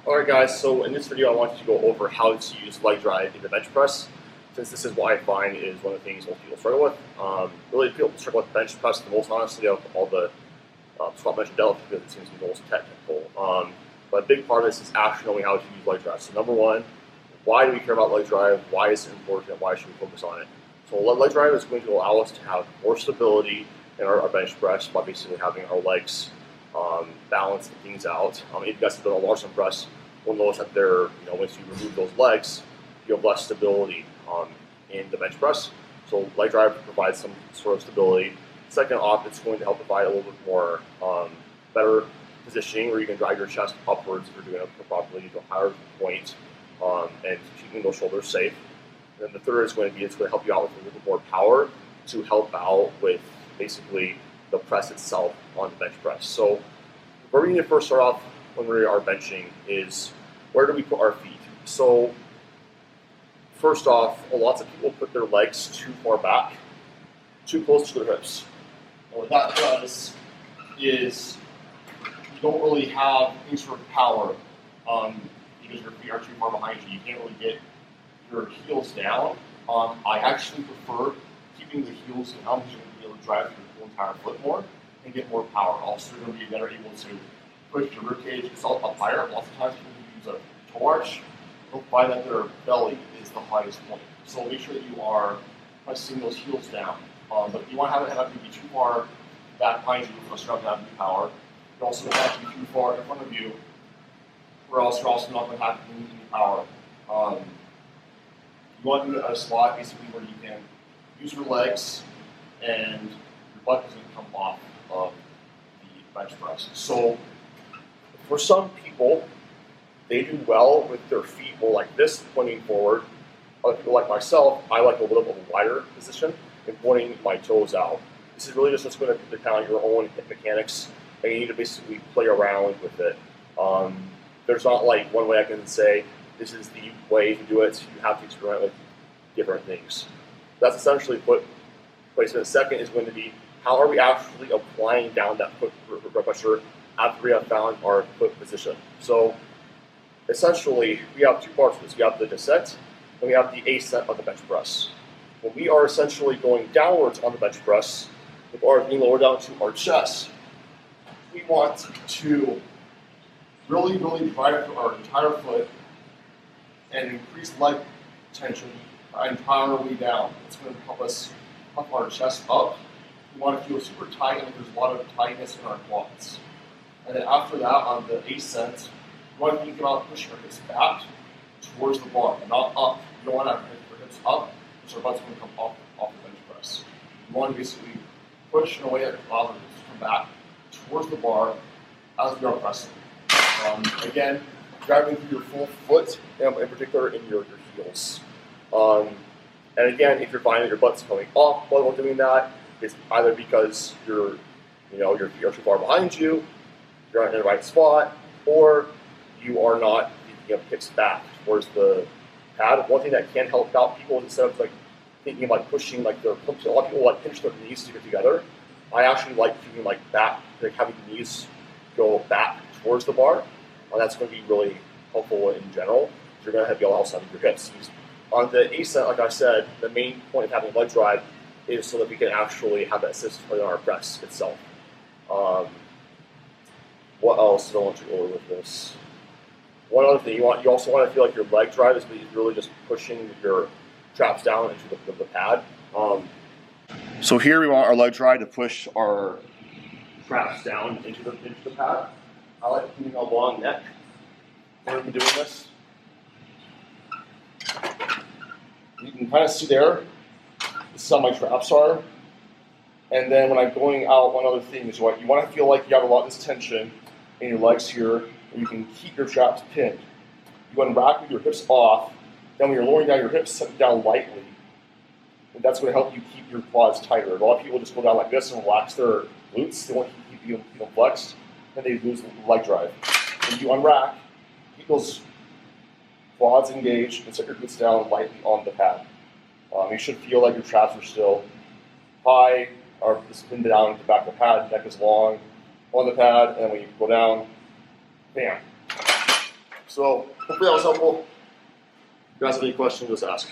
Alright guys, so in this video I want to go over how to use leg drive in the bench press, since this is what I find is one of the things most people struggle with. Really people struggle with bench press the most honestly of all the squat, bench, and deadlift because it seems to be the most technical. But a big part of this is actually knowing how to use leg drive. So number one, why do we care about leg drive? Why is it important and why should we focus on it? So leg drive is going to allow us to have more stability in our bench press by basically having our legs balance things out. If you guys have done a Larson press, you'll notice that once you remove those legs, you have less stability in the bench press. So leg drive provides some sort of stability. Second off, it's going to help provide a little bit more better positioning where you can drive your chest upwards if you're doing it properly to a higher point and keeping those shoulders safe. And then the third is going to be it's going to help you out with a little bit more power to help out with basically the press itself on the bench press. So where we need to first start off when we are benching is where do we put our feet? So first off, lots of people put their legs too far back, too close to their hips. And what that does is you don't really have any sort of power because your feet are too far behind you. You can't really get your heels down. I actually prefer keeping the heels down because you're going to be able to drive your whole entire foot more and get more power. Also, you're going to be better able to push your ribcage itself up higher. Lots of times people use a toe arch. They'll find that their belly is the highest point. So make sure that you are pressing those heels down. But you want to have it not be too far back behind you, or else you're not going to have any power. You also don't have to be too far in front of you, or else you're also not going to have any power. You want to do a squat basically where you can use your legs and your butt doesn't come off of the bench press. So for some people, they do well with their feet more like this, pointing forward. Other people like myself, I like a little bit of a wider position and pointing my toes out. This is really just what's going to depend on your own hip mechanics, and you need to basically play around with it. There's not like one way I can say this is the way to do it. You have to experiment with different things. That's essentially foot placement. Second is going to be how are we actually applying down that foot pressure after we have found our foot position. So essentially, we have two parts of this. We have the descent and we have the ascent of the bench press. When we are essentially going downwards on the bench press, with our being lowered down to our chest, we want to really drive our entire foot and increase leg tension our entire way down. It's going to help us puff our chest up. We want to feel super tight, and there's a lot of tightness in our quads. And then after that, on the ascent, you want to think about pushing our hips back towards the bar, not up. You don't want to have our hips up, so our butt's going to come off the bench press. You want to basically push in a way that allows our hips to come back towards the bar as we are pressing. Again, grabbing through your full foot, in particular in your heels. And again, if you're finding that your butt's coming off while doing that, it's either because your feet are too far behind you, you're not in the right spot, or you are not keeping up hips back towards the pad. One thing that can help out people is instead of thinking about pushing a lot of people pinch their knees to get together. I actually like keeping back, having the knees go back towards the bar. That's going to be really helpful in general. You're going to be able to also have your hips. On the ascent, like I said, the main point of having leg drive is so that we can actually have that assist on our press itself. What else do I want to go over with this? One other thing, you also want to feel like your leg drive is really just pushing your traps down into the pad. So here we want our leg drive to push our traps down into the pad. I like keeping a long neck when I'm doing this. You can kind of see there, this is how my traps are. And then when I'm going out, one other thing is you want to feel like you have a lot of this tension in your legs here, and you can keep your traps pinned. You want to rack with your hips off, then when you're lowering down your hips, set them down lightly. And that's going to help you keep your quads tighter. A lot of people just go down like this and relax their glutes. They want to keep you flexed, and they lose the leg drive. When you unrack, keep those quads engaged and set your glutes down lightly on the pad. You should feel like your traps are still high or pinned down to the back of the pad. Neck is long on the pad, and then when you go down, bam. So hopefully that was helpful. If you guys have any questions, just ask.